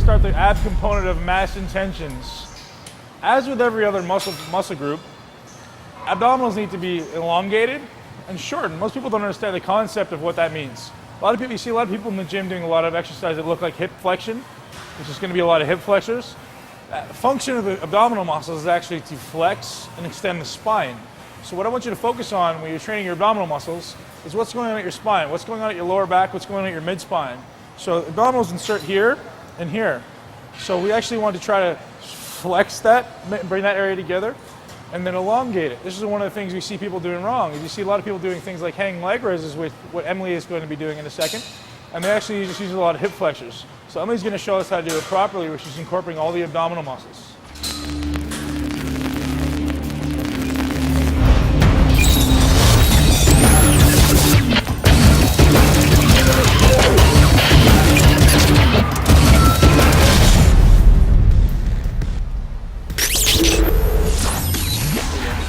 to start the ab component of mass intentions. As with every other muscle group, abdominals need to be elongated and shortened. Most people don't understand the concept of what that means. You see a lot of people in the gym doing a lot of exercises that look like hip flexion, which is going to be a lot of hip flexors. The function of the abdominal muscles is actually to flex and extend the spine. So what I want you to focus on when you're training your abdominal muscles is what's going on at your spine, what's going on at your lower back, what's going on at your mid-spine. So abdominals insert here and here. So we actually want to try to flex that, bring that area together, and then elongate it. This is one of the things we see people doing wrong. You see a lot of people doing things like hanging leg raises, with what Emily is going to be doing in a second, and they actually just use a lot of hip flexors. So Emily's going to show us how to do it properly, which is incorporating all the abdominal muscles.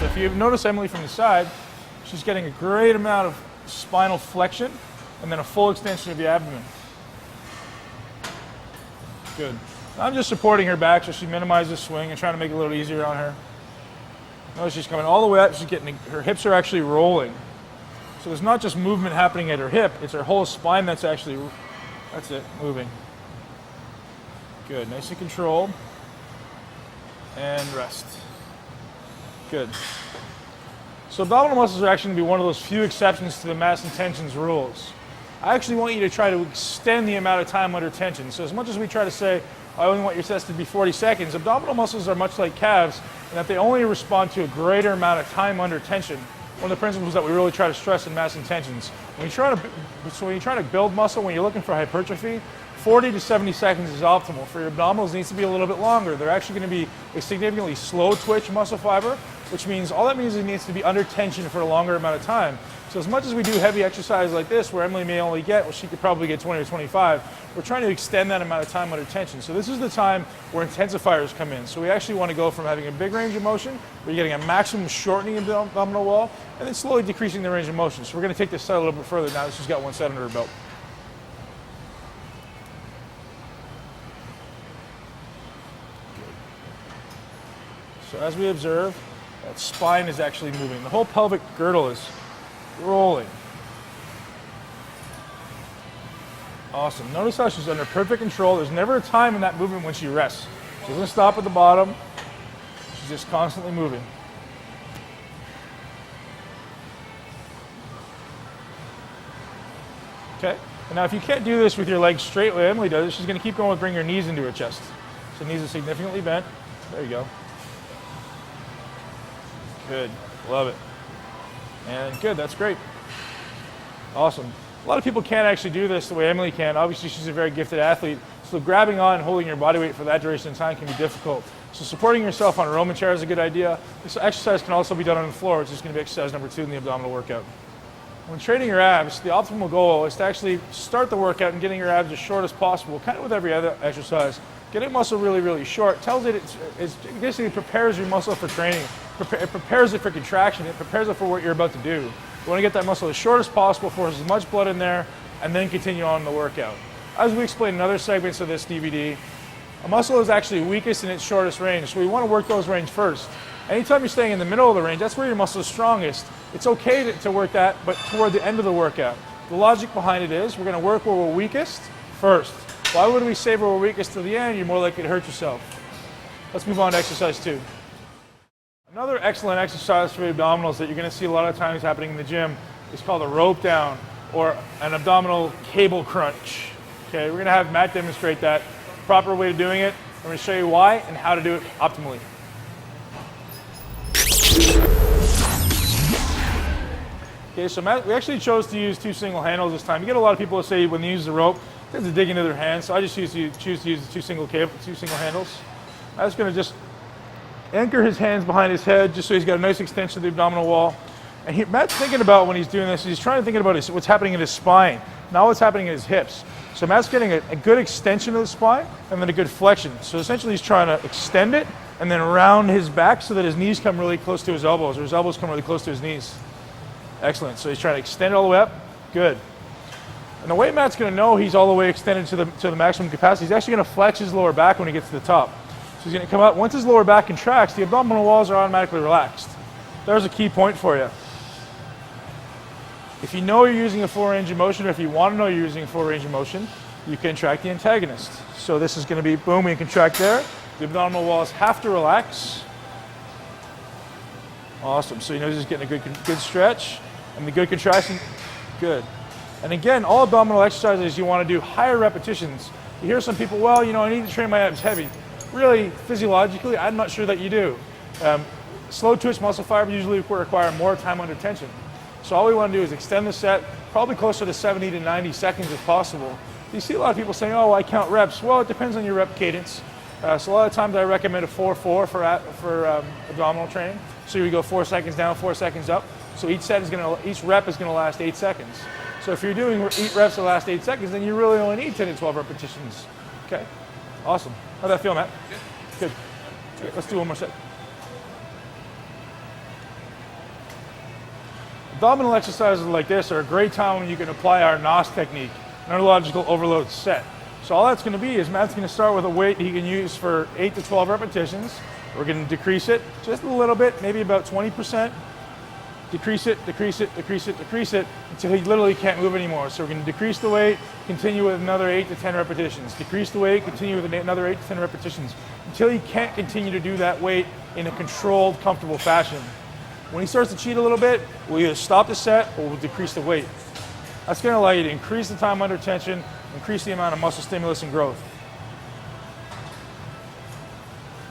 If you notice Emily from the side, she's getting a great amount of spinal flexion and then a full extension of the abdomen. Good. I'm just supporting her back so she minimizes swing and trying to make it a little easier on her. Notice she's coming all the way up. She's getting, her hips are actually rolling. So there's not just movement happening at her hip, it's her whole spine that's actually, that's it, moving. Good, nice and controlled. And rest. Good. So abdominal muscles are actually going to be one of those few exceptions to the mass intentions rules. I actually want you to try to extend the amount of time under tension. So as much as we try to say, I only want your sets to be 40 seconds, abdominal muscles are much like calves in that they only respond to a greater amount of time under tension. One of the principles that we really try to stress in mass intentions. When you're trying to build muscle, when you're looking for hypertrophy, 40 to 70 seconds is optimal. For your abdominals, it needs to be a little bit longer. They're actually going to be a significantly slow twitch muscle fiber, which means all that means is it needs to be under tension for a longer amount of time. So as much as we do heavy exercise like this, where Emily may only get, well, she could probably get 20 or 25, we're trying to extend that amount of time under tension. So this is the time where intensifiers come in. So we actually want to go from having a big range of motion, where you're getting a maximum shortening of the abdominal wall, and then slowly decreasing the range of motion. So we're going to take this set a little bit further now that she's got one set under her belt. So as we observe, that spine is actually moving. The whole pelvic girdle is rolling. Awesome. Notice how she's under perfect control. There's never a time in that movement when she rests. She doesn't stop at the bottom. She's just constantly moving. Okay. And now if you can't do this with your legs straight like Emily does, she's going to keep going with bring your knees into her chest. So knees are significantly bent. There you go. Good, love it. And good, that's great. Awesome. A lot of people can't actually do this the way Emily can. Obviously, she's a very gifted athlete, so grabbing on and holding your body weight for that duration of time can be difficult. So supporting yourself on a Roman chair is a good idea. This exercise can also be done on the floor, which is going to be exercise number 2 in the abdominal workout. When training your abs, the optimal goal is to actually start the workout and getting your abs as short as possible, kind of with every other exercise. Getting muscle really, really short tells it it basically prepares your muscle for training. It prepares it for contraction. It prepares it for what you're about to do. You want to get that muscle as short as possible, force as much blood in there, and then continue on the workout. As we explained in other segments of this DVD, a muscle is actually weakest in its shortest range, so we want to work those range first. Anytime you're staying in the middle of the range, that's where your muscle is strongest. It's okay to work that, but toward the end of the workout. The logic behind it is we're going to work where we're weakest first. Why would we save where we're weakest to the end? You're more likely to hurt yourself. Let's move on to exercise 2. Another excellent exercise for the abdominals that you're going to see a lot of times happening in the gym is called a rope down or an abdominal cable crunch. Okay, we're going to have Matt demonstrate that. Proper way of doing it. I'm going to show you why and how to do it optimally. Okay, so Matt, we actually chose to use 2 single handles this time. You get a lot of people that say when they use the rope, they have to dig into their hands, so I just choose to use the 2 single handles. I'm just going to just anchor his hands behind his head just so he's got a nice extension of the abdominal wall. And Matt's thinking about when he's doing this, he's trying to think about what's happening in his spine, not what's happening in his hips. So Matt's getting a good extension of the spine and then a good flexion. So essentially he's trying to extend it and then round his back so that his knees come really close to his elbows, or his elbows come really close to his knees. Excellent. So he's trying to extend it all the way up. Good. And the way Matt's going to know he's all the way extended to the maximum capacity, he's actually going to flex his lower back when he gets to the top. So he's going to come up. Once his lower back contracts, the abdominal walls are automatically relaxed. There's a key point for you. If you know you're using a full range of motion, or if you want to know you're using a full range of motion, you contract the antagonist. So this is going to be boom, we contract there. The abdominal walls have to relax. Awesome. So you know he's getting a good stretch, and the good contraction. Good. And again, all abdominal exercises you want to do higher repetitions. You hear some people, well, you know, I need to train my abs heavy. Really, physiologically, I'm not sure that you do. Slow twitch muscle fibers usually require more time under tension. So all we want to do is extend the set, probably closer to 70 to 90 seconds if possible. You see a lot of people saying, oh, I count reps. Well, it depends on your rep cadence. So a lot of times I recommend a 4-4 for abdominal training. So we go 4 seconds down, 4 seconds up. So each rep is going to last 8 seconds. So if you're doing 8 reps that last 8 seconds, then you really only need 10 to 12 repetitions. Okay, awesome. How'd that feel, Matt? Good. Okay, let's do one more set. Abdominal exercises like this are a great time when you can apply our NOS technique, neurological overload set. So all that's going to be is Matt's going to start with a weight he can use for 8 to 12 repetitions. We're going to decrease it just a little bit, maybe about 20%. Decrease it, decrease it, decrease it, decrease it, until he literally can't move anymore. So we're going to decrease the weight, continue with another 8 to 10 repetitions. Decrease the weight, continue with another 8 to 10 repetitions, until he can't continue to do that weight in a controlled, comfortable fashion. When he starts to cheat a little bit, we'll either stop the set or we'll decrease the weight. That's going to allow you to increase the time under tension, increase the amount of muscle stimulus and growth.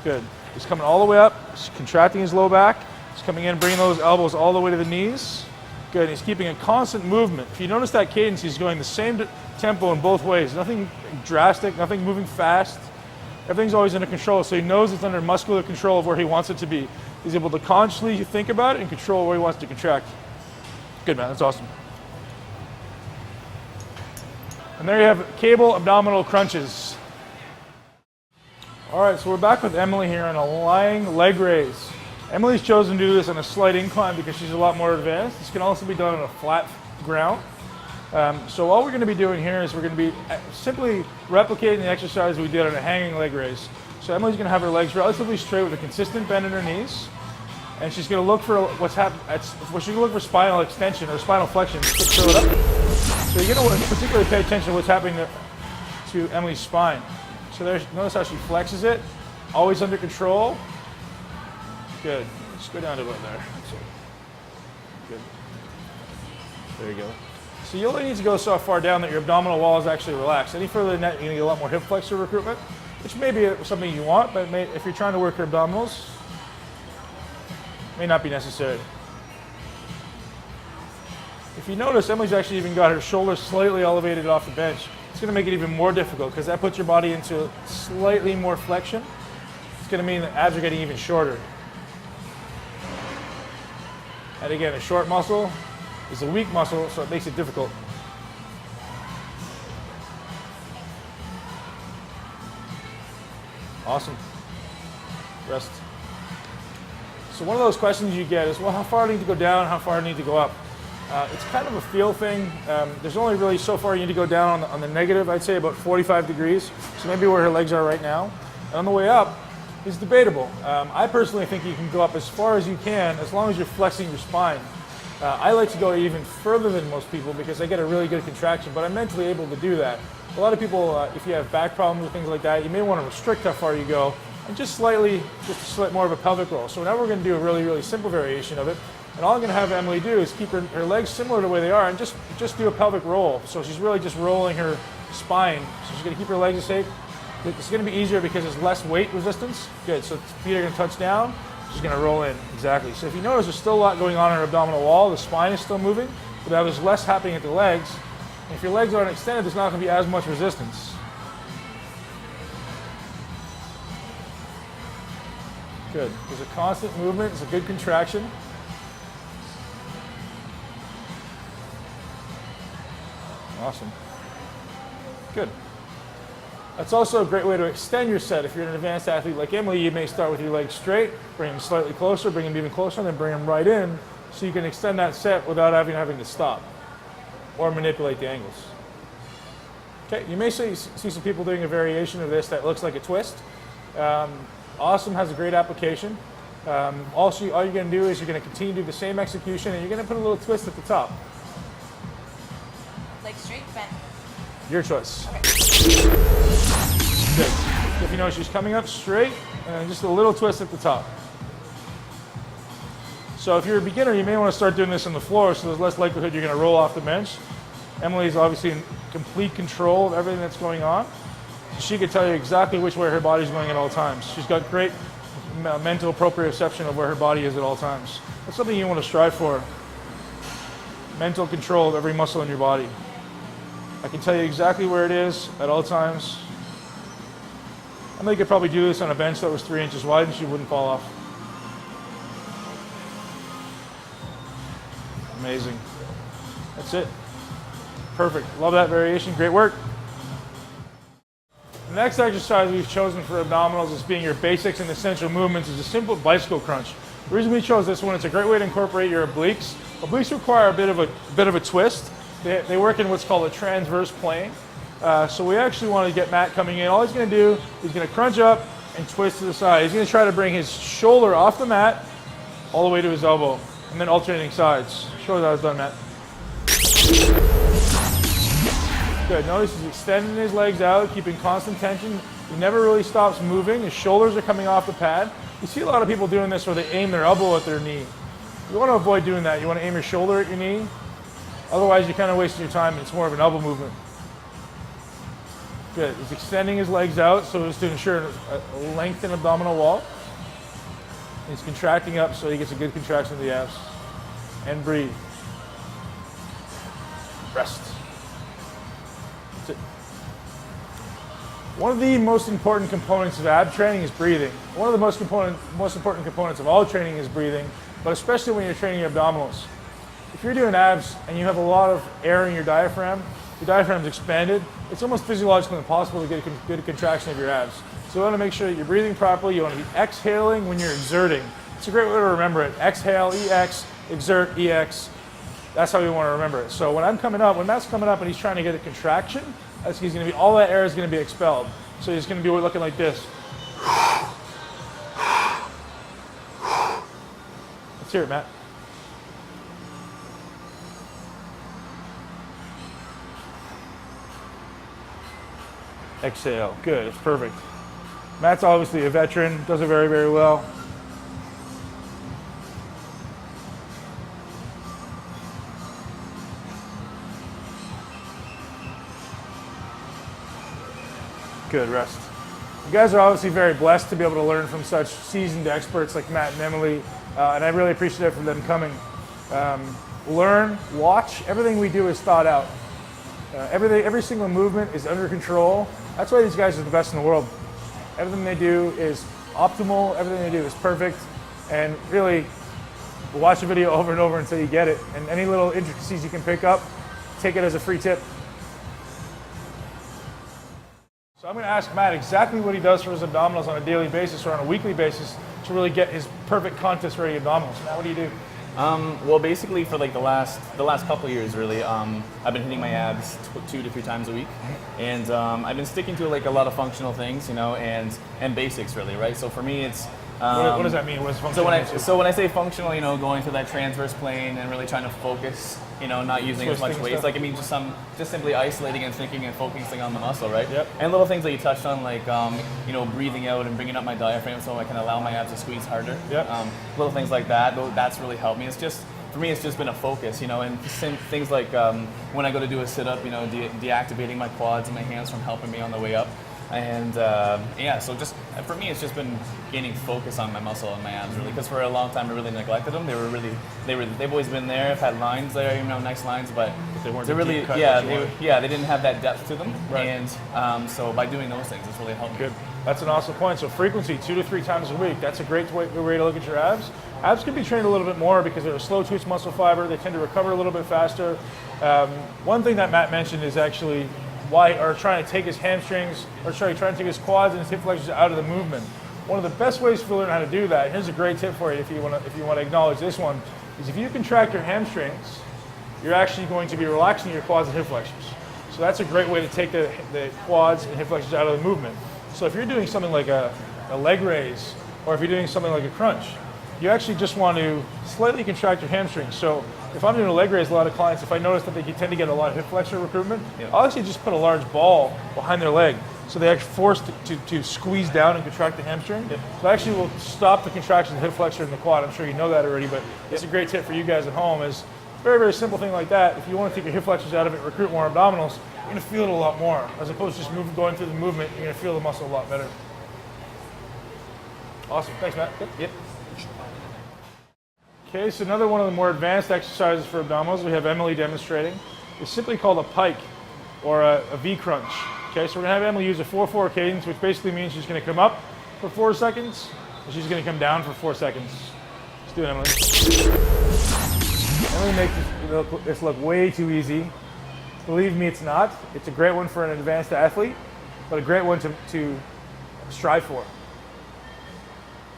Good. He's coming all the way up, he's contracting his low back. He's coming in, bringing those elbows all the way to the knees. Good, he's keeping a constant movement. If you notice that cadence, he's going the same tempo in both ways. Nothing drastic, nothing moving fast. Everything's always under control, so he knows it's under muscular control of where he wants it to be. He's able to consciously think about it and control where he wants to contract. Good, man, that's awesome. And there you have cable abdominal crunches. All right, so we're back with Emily here on a lying leg raise. Emily's chosen to do this on a slight incline because she's a lot more advanced. This can also be done on a flat ground. So all we're going to be doing here is we're going to be simply replicating the exercise we did on a hanging leg raise. So Emily's going to have her legs relatively straight with a consistent bend in her knees, and she's going to look for she's going to look for spinal extension or spinal flexion. So you're going to particularly pay attention to what's happening to Emily's spine. So notice how she flexes it, always under control. Good. Just go down to about there. That's it. Good. There you go. So you only need to go so far down that your abdominal wall is actually relaxed. Any further than that, you're going to get a lot more hip flexor recruitment, which may be something you want, but if you're trying to work your abdominals, may not be necessary. If you notice, Emily's actually even got her shoulders slightly elevated off the bench. It's going to make it even more difficult because that puts your body into slightly more flexion. It's going to mean that abs are getting even shorter. And again, a short muscle is a weak muscle, so it makes it difficult. Awesome. Rest. So one of those questions you get is, well, how far do I need to go down? How far do I need to go up? It's kind of a feel thing. There's only really so far you need to go down on the negative, I'd say about 45 degrees. So maybe where her legs are right now. And on the way up, is debatable. I personally think you can go up as far as you can as long as you're flexing your spine. I like to go even further than most people because I get a really good contraction, but I'm mentally able to do that. A lot of people, if you have back problems or things like that, you may want to restrict how far you go and just slightly more of a pelvic roll. So now we're going to do a really, really simple variation of it. And all I'm going to have Emily do is keep her legs similar to the way they are and just do a pelvic roll. So she's really just rolling her spine. So she's going to keep her legs the same. It's going to be easier because there's less weight resistance. Good, so feet are going to touch down. She's going to roll in, exactly. So if you notice, there's still a lot going on in her abdominal wall. The spine is still moving, but now there's less happening at the legs. And if your legs aren't extended, there's not going to be as much resistance. Good. There's a constant movement. It's a good contraction. Awesome. Good. That's also a great way to extend your set. If you're an advanced athlete like Emily, you may start with your legs straight, bring them slightly closer, bring them even closer, and then bring them right in so you can extend that set without having to stop or manipulate the angles. Okay, you may see some people doing a variation of this that looks like a twist. Awesome has a great application. All you're going to do is you're going to continue to do the same execution, and you're going to put a little twist at the top. Like straight bent. Your choice. Okay. Good. If you know she's coming up straight, and just a little twist at the top. So if you're a beginner, you may want to start doing this on the floor, so there's less likelihood you're going to roll off the bench. Emily's obviously in complete control of everything that's going on. She can tell you exactly which way her body's going at all times. She's got great mental proprioception of where her body is at all times. That's something you want to strive for. Mental control of every muscle in your body. I can tell you exactly where it is at all times. Emily could probably do this on a bench that was 3 inches wide and she wouldn't fall off. Amazing. That's it. Perfect. Love that variation. Great work. The next exercise we've chosen for abdominals as being your basics and essential movements is a simple bicycle crunch. The reason we chose this one, it's a great way to incorporate your obliques. Obliques require a bit of a twist. They work in what's called a transverse plane. So we actually want to get Matt coming in. All he's going to do, he's going to crunch up and twist to the side. He's going to try to bring his shoulder off the mat all the way to his elbow, and then alternating sides. Show us how it's done, Matt. Good. Notice he's extending his legs out, keeping constant tension. He never really stops moving. His shoulders are coming off the pad. You see a lot of people doing this where they aim their elbow at their knee. You want to avoid doing that. You want to aim your shoulder at your knee. Otherwise, you're kind of wasting your time. It's more of an elbow movement. Good. He's extending his legs out so as to ensure a lengthened abdominal wall. He's contracting up so he gets a good contraction of the abs. And breathe. Rest. That's it. One of the most important components of ab training is breathing. One of the most important components of all training is breathing, but especially when you're training your abdominals. If you're doing abs and you have a lot of air in your diaphragm's expanded, it's almost physiologically impossible to get a good contraction of your abs. So you want to make sure that you're breathing properly. You want to be exhaling when you're exerting. It's a great way to remember it. Exhale, EX, exert, EX. That's how we want to remember it. So when Matt's coming up and he's trying to get a contraction, all that air is going to be expelled. So he's going to be looking like this. Let's hear it, Matt. Exhale. Good. It's perfect. Matt's obviously a veteran. Does it very, very well. Good. Rest. You guys are obviously very blessed to be able to learn from such seasoned experts like Matt and Emily, and I really appreciate it for them coming. Learn, watch. Everything we do is thought out. Every single movement is under control. That's why these guys are the best in the world. Everything they do is optimal. Everything they do is perfect. And really, watch a video over and over until you get it. And any little intricacies you can pick up, take it as a free tip. So I'm going to ask Matt exactly what he does for his abdominals on a daily basis or on a weekly basis to really get his perfect contest-ready abdominals. Matt, what do you do? Well, basically for like the last couple of years, really, I've been hitting my abs 2 to 3 times a week, and I've been sticking to like a lot of functional things, you know, and basics, really, right? So for me, it's what does that mean? What is functional? So when I say functional, you know, going through that transverse plane and really trying to focus, you know, not using as much weight. Like I mean, just simply isolating and thinking and focusing on the muscle, right? Yep. And little things that you touched on, like you know, breathing out and bringing up my diaphragm so I can allow my abs to squeeze harder. Yep. Little things like that. That's really helped me. It's just for me, it's just been a focus, you know, and things like when I go to do a sit-up, you know, deactivating my quads and my hands from helping me on the way up. And yeah, so just for me, it's just been gaining focus on my muscle and my abs, really, because for a long time I really neglected them. They've always been there. I've had lines there, you know, nice lines, but they weren't really, they didn't have that depth to them. Right. And so by doing those things, it's really helped me. Good. That's an awesome point. So frequency, 2 to 3 times a week. That's a great way to look at your abs. Abs can be trained a little bit more because they're a slow twitch muscle fiber. They tend to recover a little bit faster. One thing that Matt mentioned is actually trying to take his hamstrings, trying to take his quads and his hip flexors out of the movement. One of the best ways to learn how to do that, here's a great tip for you if you want to acknowledge this one, is if you contract your hamstrings, you're actually going to be relaxing your quads and hip flexors. So So that's a great way to take the quads and hip flexors out of the movement. So if you're doing something like a leg raise, or if you're doing something like a crunch, you actually just want to slightly contract your hamstrings. So if I'm doing a leg raise, a lot of clients, if I notice that they tend to get a lot of hip flexor recruitment, I'll actually just put a large ball behind their leg. So they're actually forced to squeeze down and contract the hamstring. So I actually will stop the contraction of the hip flexor in the quad. I'm sure you know that already, but it's a great tip for you guys at home. Is very, very simple thing like that. If you want to take your hip flexors out of it, recruit more abdominals, you're going to feel it a lot more. As opposed to just going through the movement, you're going to feel the muscle a lot better. Awesome. Thanks, Matt. Yep. Okay, so another one of the more advanced exercises for abdominals we have Emily demonstrating is simply called a pike or a V crunch. Okay, so we're going to have Emily use a 4-4 cadence, which basically means she's going to come up for 4 seconds, and she's going to come down for 4 seconds. Let's do it, Emily. Emily makes this look way too easy. Believe me, it's not. It's a great one for an advanced athlete, but a great one to strive for.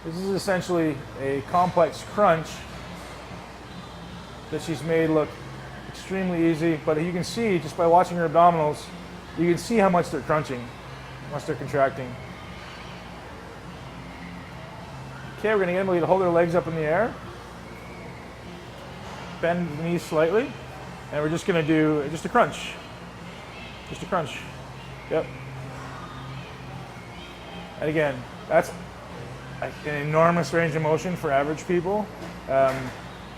This is essentially a complex crunch that she's made look extremely easy, but you can see just by watching her abdominals, you can see how much they're crunching, how much they're contracting. Okay, we're going to get Emily to hold her legs up in the air, bend the knees slightly, and we're just going to do just a crunch. Just a crunch. Yep. And again, that's an enormous range of motion for average people.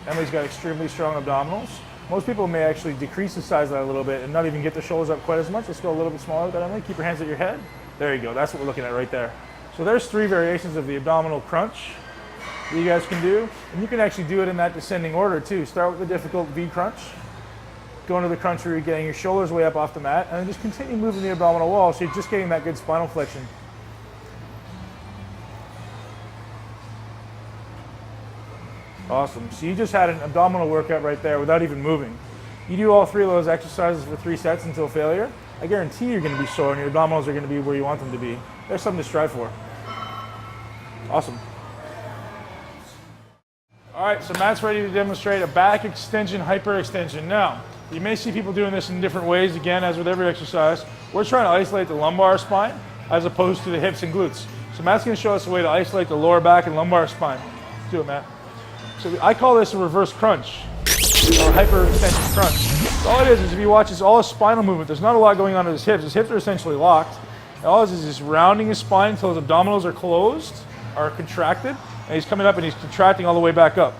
Emily's got extremely strong abdominals. Most people may actually decrease the size of that a little bit and not even get the shoulders up quite as much. Let's go a little bit smaller with that, Emily. Keep your hands at your head. There you go. That's what we're looking at right there. So there's 3 variations of the abdominal crunch that you guys can do. And you can actually do it in that descending order too. Start with the difficult V crunch. Go into the crunch where you're getting your shoulders way up off the mat. And then just continue moving the abdominal wall so you're just getting that good spinal flexion. Awesome. So you just had an abdominal workout right there without even moving. You do all 3 of those exercises for 3 sets until failure. I guarantee you're going to be sore and your abdominals are going to be where you want them to be. There's something to strive for. Awesome. All right, so Matt's ready to demonstrate a back extension, hyperextension. Now, you may see people doing this in different ways, again, as with every exercise. We're trying to isolate the lumbar spine as opposed to the hips and glutes. So Matt's going to show us a way to isolate the lower back and lumbar spine. Let's do it, Matt. So I call this a reverse crunch, or hyperextension crunch. So all it is if you watch, it's all a spinal movement. There's not a lot going on in his hips. His hips are essentially locked. And all it is just rounding his spine until his abdominals are closed, are contracted, and he's coming up and he's contracting all the way back up.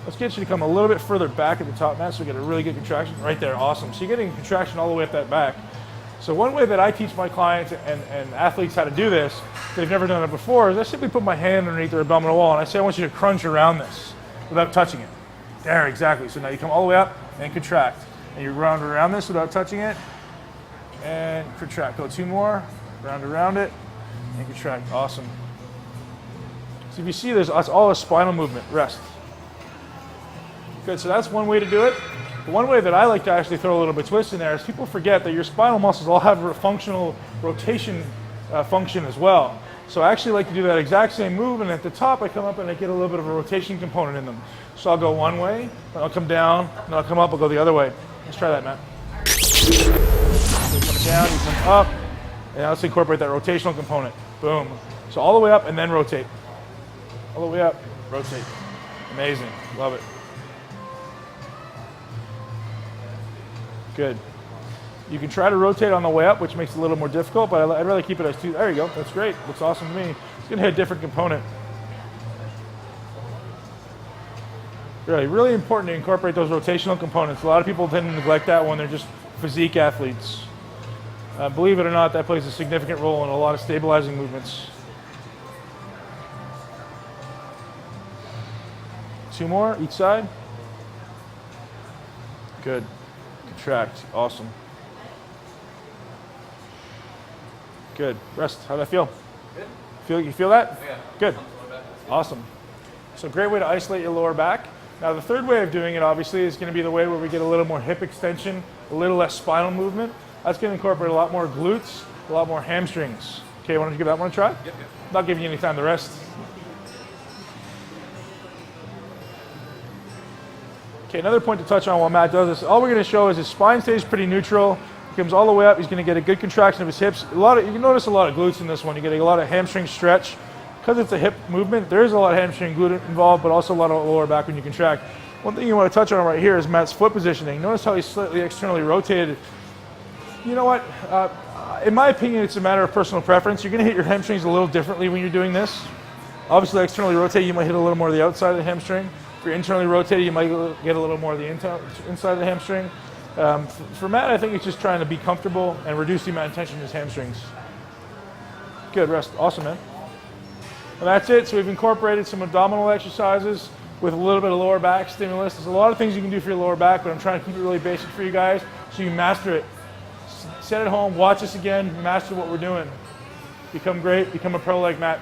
Let's get you to come a little bit further back at the top, Matt, so we get a really good contraction. Right there, awesome. So you're getting a contraction all the way up that back. So one way that I teach my clients and athletes how to do this, if they've never done it before, is I simply put my hand underneath their abdominal wall and I say, I want you to crunch around this without touching it. There, exactly. So now you come all the way up and contract. And you round around this without touching it and contract. Go 2 more, round around it and contract. Awesome. So if you see, that's all a spinal movement. Rest. Good, so that's one way to do it. The one way that I like to actually throw a little bit of twist in there is people forget that your spinal muscles all have a functional rotation function as well. So I actually like to do that exact same move, and at the top I come up and I get a little bit of a rotation component in them. So I'll go one way, then I'll come down, then I'll come up, I'll go the other way. Let's try that, Matt. So you come down, you come up, and now let's incorporate that rotational component. Boom. So all the way up and then rotate. All the way up, rotate. Amazing, love it. Good. You can try to rotate on the way up, which makes it a little more difficult, but I'd rather keep it as 2. There you go. That's great. Looks awesome to me. It's going to hit a different component. Really important to incorporate those rotational components. A lot of people tend to neglect that when they're just physique athletes. Believe it or not, that plays a significant role in a lot of stabilizing movements. 2 more, each side. Good. Contract. Awesome. Good. Rest. How'd that feel? Good. You feel that? Yeah. Good. Awesome. So great way to isolate your lower back. Now the third way of doing it obviously is going to be the way where we get a little more hip extension, a little less spinal movement. That's going to incorporate a lot more glutes, a lot more hamstrings. Okay, why don't you give that one a try? Yep. Not giving you any time to rest. Okay, another point to touch on while Matt does this, all we're going to show is his spine stays pretty neutral, He comes all the way up. He's going to get a good contraction of his hips. You can notice a lot of glutes in this one. You get a lot of hamstring stretch. Because it's a hip movement, there is a lot of hamstring glute involved, but also a lot of lower back when you contract. One thing you want to touch on right here is Matt's foot positioning. Notice how he's slightly externally rotated. You know what? In my opinion, it's a matter of personal preference. You're going to hit your hamstrings a little differently when you're doing this. Obviously, externally rotated, you might hit a little more of the outside of the hamstring. If you're internally rotated, you might get a little more of the inside of the hamstring. For Matt, I think it's just trying to be comfortable and reduce the amount of tension in his hamstrings. Good, rest. Awesome, man. And that's it. So we've incorporated some abdominal exercises with a little bit of lower back stimulus. There's a lot of things you can do for your lower back, but I'm trying to keep it really basic for you guys so you master it. Sit at home, watch us again, master what we're doing. Become great, become a pro like Matt.